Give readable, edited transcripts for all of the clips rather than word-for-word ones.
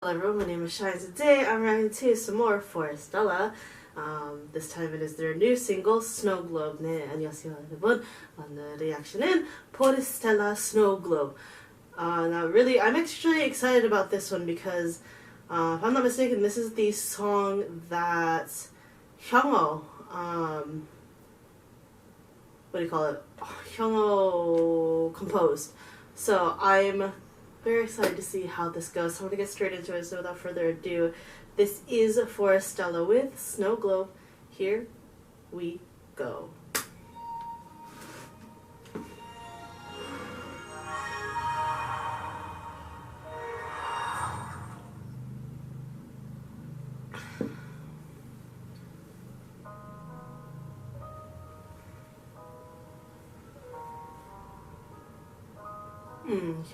Hello everyone, my name is Shine. Today I'm reacting to some more Forestella. This time it is their new single, Snow Globe. 네, 안녕하세요 여러분. 오늘 reaction은 Forestella Snow Globe. Now really, I'm actually excited about this one because, if I'm not mistaken, this is the song that Hyung Ho, what do you call it? Hyung Ho composed. So I'm very excited to see how this goes. So I'm going to get straight into it. So without further ado, this is Forestella with Snow Globe. Here we go.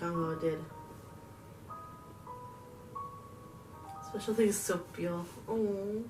Hyung Ho did. Special things so beautiful. Oh.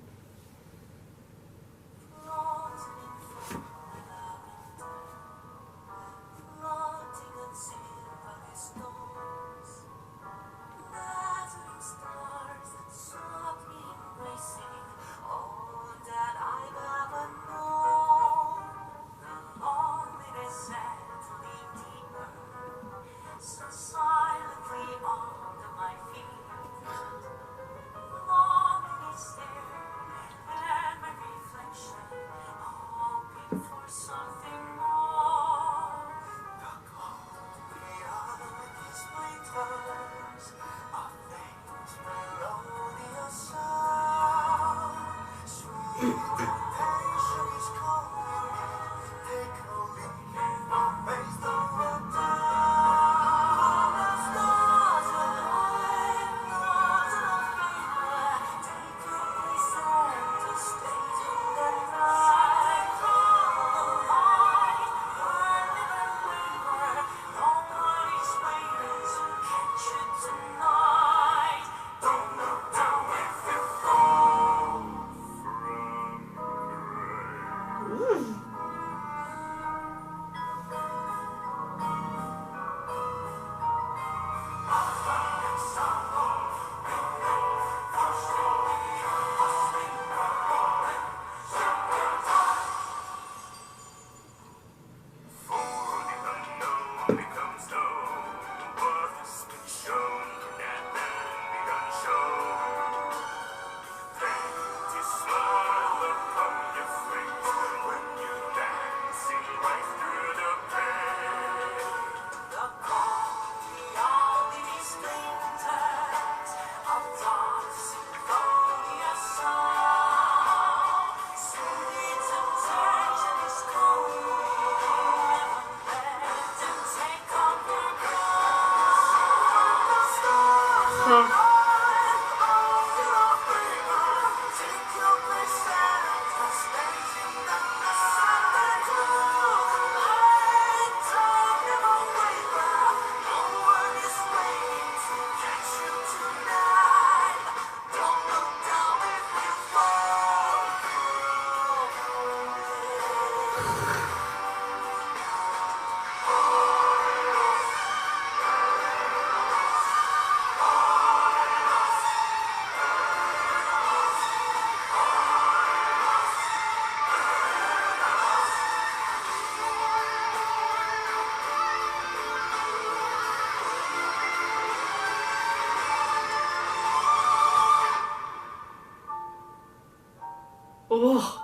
Oh.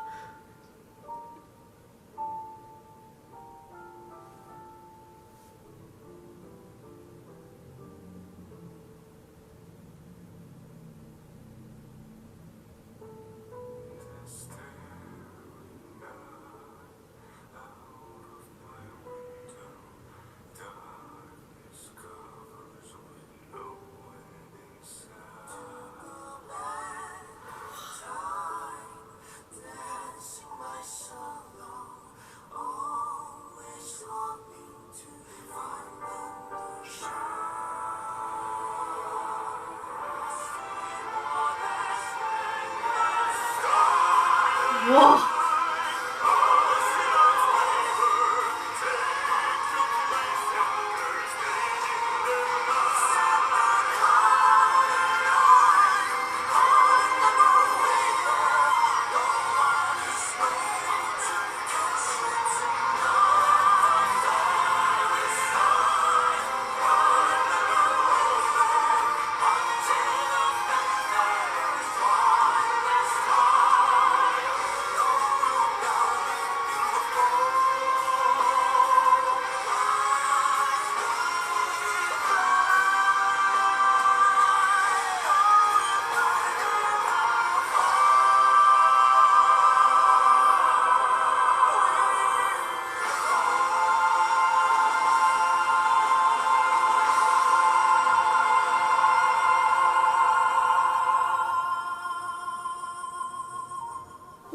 와.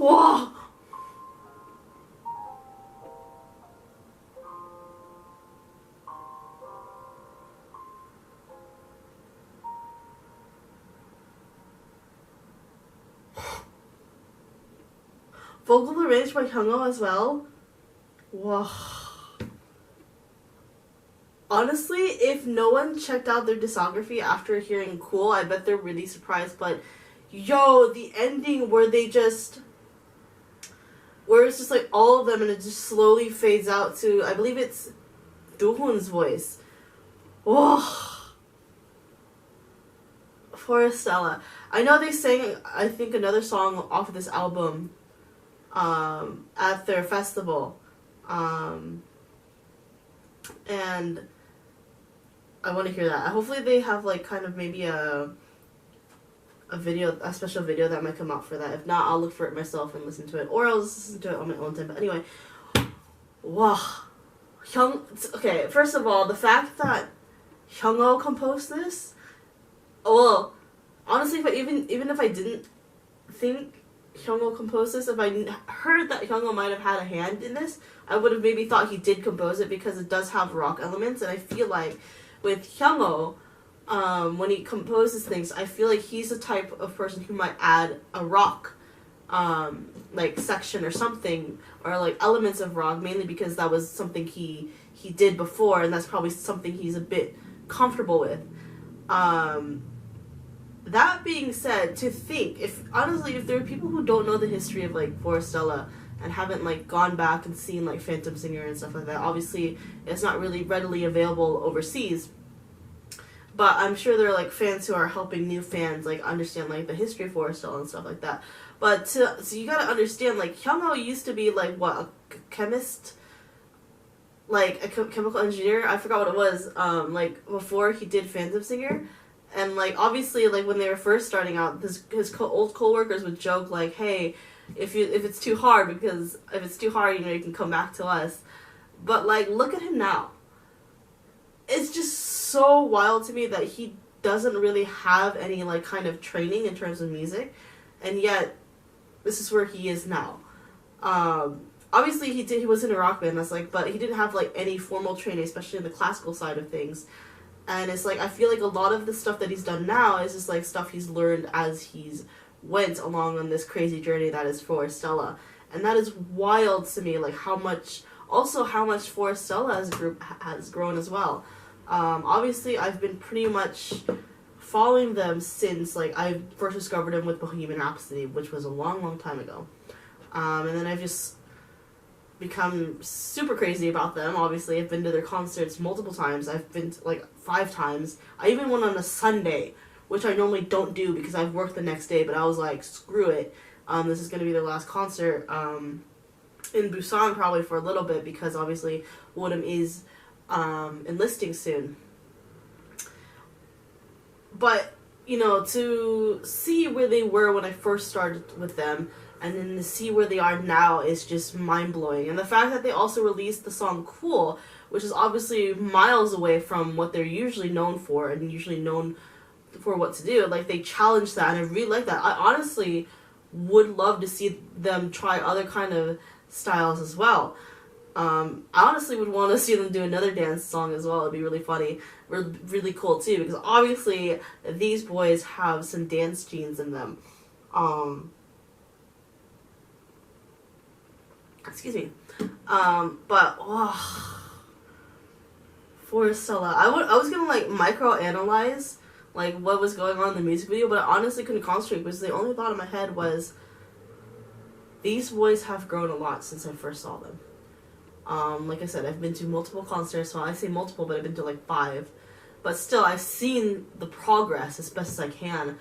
Whoa! Vocal arranged by Hyung Ho as well. Wow. Honestly, if no one checked out their discography after hearing Cool, I bet they're really surprised. But, yo, the ending where it's just like all of them and it just slowly fades out to, I believe it's Do-hoon's voice. Oh. Forestella. I know they sang, I think, another song off of this album at their festival. And I want to hear that. Hopefully they have like kind of maybe a special video that might come out for that. If not, I'll look for it myself and listen to it, or I'll just listen to it on my own time. But anyway, wow, okay, first of all, the fact that Hyung Ho composed this, well, honestly, even if I didn't think Hyung Ho composed this, if I heard that Hyung Ho might have had a hand in this, I would have maybe thought he did compose it because it does have rock elements, and I feel like with Hyung Ho, when he composes things, I feel like he's the type of person who might add a rock, like section or something, or like elements of rock, mainly because that was something he did before, and that's probably something he's a bit comfortable with. That being said, to think, if there are people who don't know the history of like Forestella and haven't like gone back and seen like Phantom Singer and stuff like that, obviously it's not really readily available overseas. But I'm sure there are like fans who are helping new fans like understand like the history of Forestella and stuff like that. But so you gotta understand, like Hyung Ho used to be like what, a chemist, like a chemical engineer. I forgot what it was. Like before he did Phantom Singer. And, like, obviously, like, when they were first starting out, his old co-workers would joke, like, hey, if it's too hard, you know, you can come back to us. But, like, look at him now. It's just so wild to me that he doesn't really have any, like, kind of training in terms of music. And yet, this is where he is now. Obviously, he was in a rock band, but he didn't have, like, any formal training, especially in the classical side of things. And it's like, I feel like a lot of the stuff that he's done now is just like stuff he's learned as he's went along on this crazy journey that is Forestella. And that is wild to me, like how much Forestella as a group has grown as well. Obviously, I've been pretty much following them since like I first discovered them with Bohemian Rhapsody, which was a long, long time ago. And then I've just become super crazy about them. Obviously, I've been to their concerts multiple times. I've been to, like 5 times. I even went on a Sunday, which I normally don't do because I've worked the next day, but I was like, screw it. This is going to be their last concert in Busan probably for a little bit because obviously Woodham is enlisting soon. But, you know, to see where they were when I first started with them, and then to see where they are now is just mind-blowing. And the fact that they also released the song Cool, which is obviously miles away from what they're usually known for and usually known for what to do. Like, they challenged that, and I really like that. I honestly would love to see them try other kind of styles as well. I honestly would want to see them do another dance song as well. It'd be really funny. Really cool, too, because obviously these boys have some dance genes in them. Excuse me. But, Forestella. I was gonna, like, micro-analyze, like, what was going on in the music video, but I honestly couldn't concentrate because the only thought in my head was, these boys have grown a lot since I first saw them. Like I said, I've been to multiple concerts, so I say multiple, but I've been to, like, 5. But still, I've seen the progress as best as I can,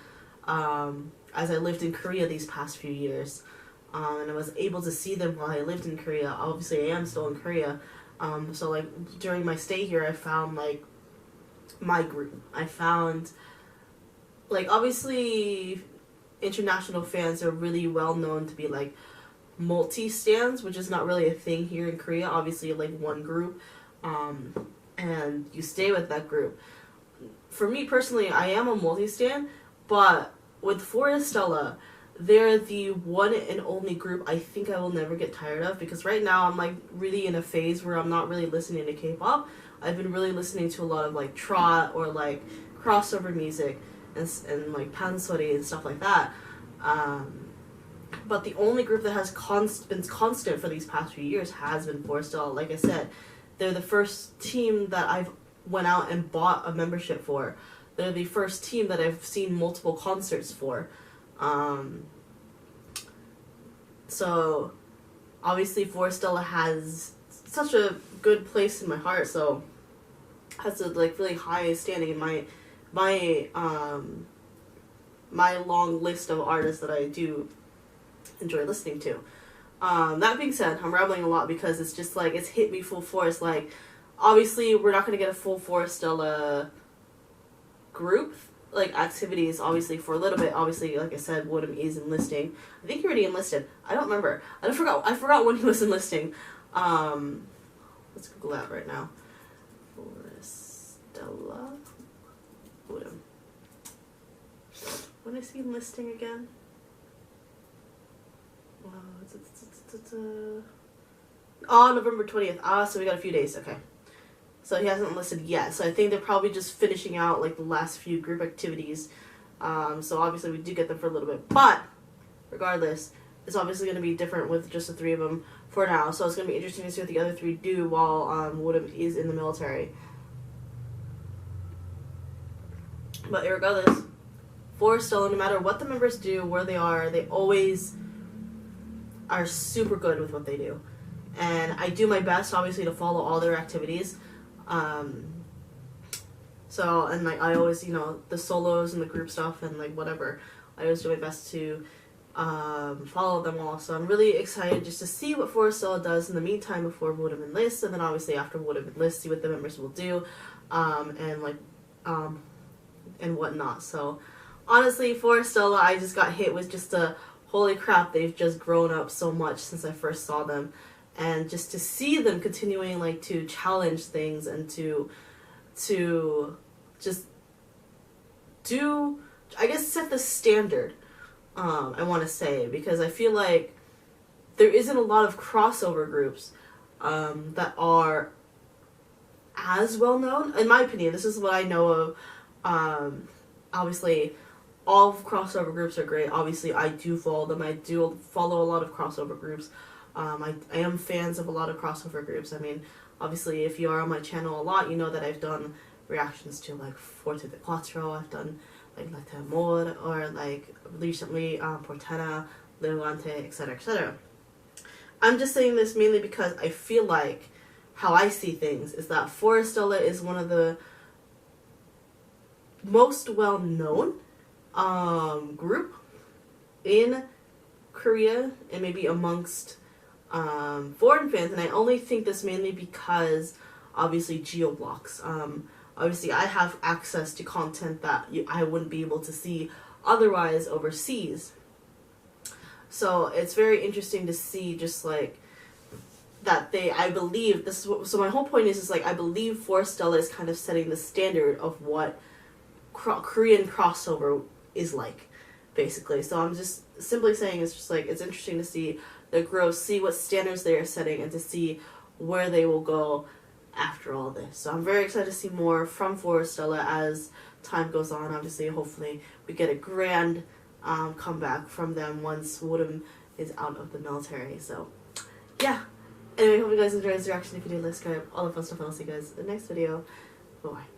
as I lived in Korea these past few years. And I was able to see them while I lived in Korea. Obviously, I am still in Korea. So, like, during my stay here, I found, like, my group. I found, like, obviously, international fans are really well known to be, like, multi-stans, which is not really a thing here in Korea. Obviously, like, one group, and you stay with that group. For me, personally, I am a multi-stan, but with Forestella, they're the one and only group I think I will never get tired of, because right now I'm like really in a phase where I'm not really listening to K-pop. I've been really listening to a lot of like trot or like crossover music and like pansori and stuff like that. But the only group that has been constant for these past few years has been Forestella. Like I said, they're the first team that I've went out and bought a membership for. They're the first team that I've seen multiple concerts for. So obviously Forestella has such a good place in my heart, so has a like really high standing in my long list of artists that I do enjoy listening to. That being said, I'm rambling a lot because it's just like it's hit me full force. Like obviously we're not gonna get a full Forestella group like activities obviously for a little bit. Obviously, like I said, Woodham is enlisting. I think he already enlisted. I don't remember. I forgot when he was enlisting. Let's Google that right now. Forestella Woodham. When is he enlisting again? Wow, November 20th. So we got a few days. Okay. So he hasn't enlisted yet. So I think they're probably just finishing out like the last few group activities. So obviously we do get them for a little bit. But regardless, it's obviously going to be different with just the three of them for now. So it's going to be interesting to see what the other three do while Woodham is in the military. But regardless, Forestella, no matter what the members do, where they always are super good with what they do. And I do my best, obviously, to follow all their activities. And like I always, the solos and the group stuff and like whatever, I always do my best to follow them all. So I'm really excited just to see what Forestella does in the meantime before Woodham enlists, and then obviously after Woodham enlists, see what the members will do, and whatnot. So honestly, Forestella, I just got hit with just a holy crap, they've just grown up so much since I first saw them. And just to see them continuing like to challenge things and to just do, I guess, set the standard, I want to say, because I feel like there isn't a lot of crossover groups that are as well known. In my opinion, this is what I know of. Obviously, all crossover groups are great. Obviously, I do follow them. I do follow a lot of crossover groups. I am fans of a lot of crossover groups. I mean, obviously, if you are on my channel a lot, you know that I've done reactions to like Forte de Quattro. I've done like Latte Amor, or like recently Portena, Levante, etc., etc. I'm just saying this mainly because I feel like how I see things is that Forestella is one of the most well-known group in Korea and maybe amongst foreign fans, and I only think this mainly because obviously geo-blocks. Obviously I have access to content that I wouldn't be able to see otherwise overseas. So it's very interesting to see just like that I believe this is what, so my whole point is like I believe Forestella is kind of setting the standard of what Korean crossover is like, basically. So I'm just simply saying it's just like it's interesting to see the growth, see what standards they are setting, and to see where they will go after all this. So I'm very excited to see more from Forestella as time goes on. Obviously, hopefully we get a grand comeback from them once Woodham is out of the military. So yeah, anyway, hope you guys enjoyed this reaction. If you did, like, subscribe, all the fun stuff, and I'll see you guys in the next video. Bye.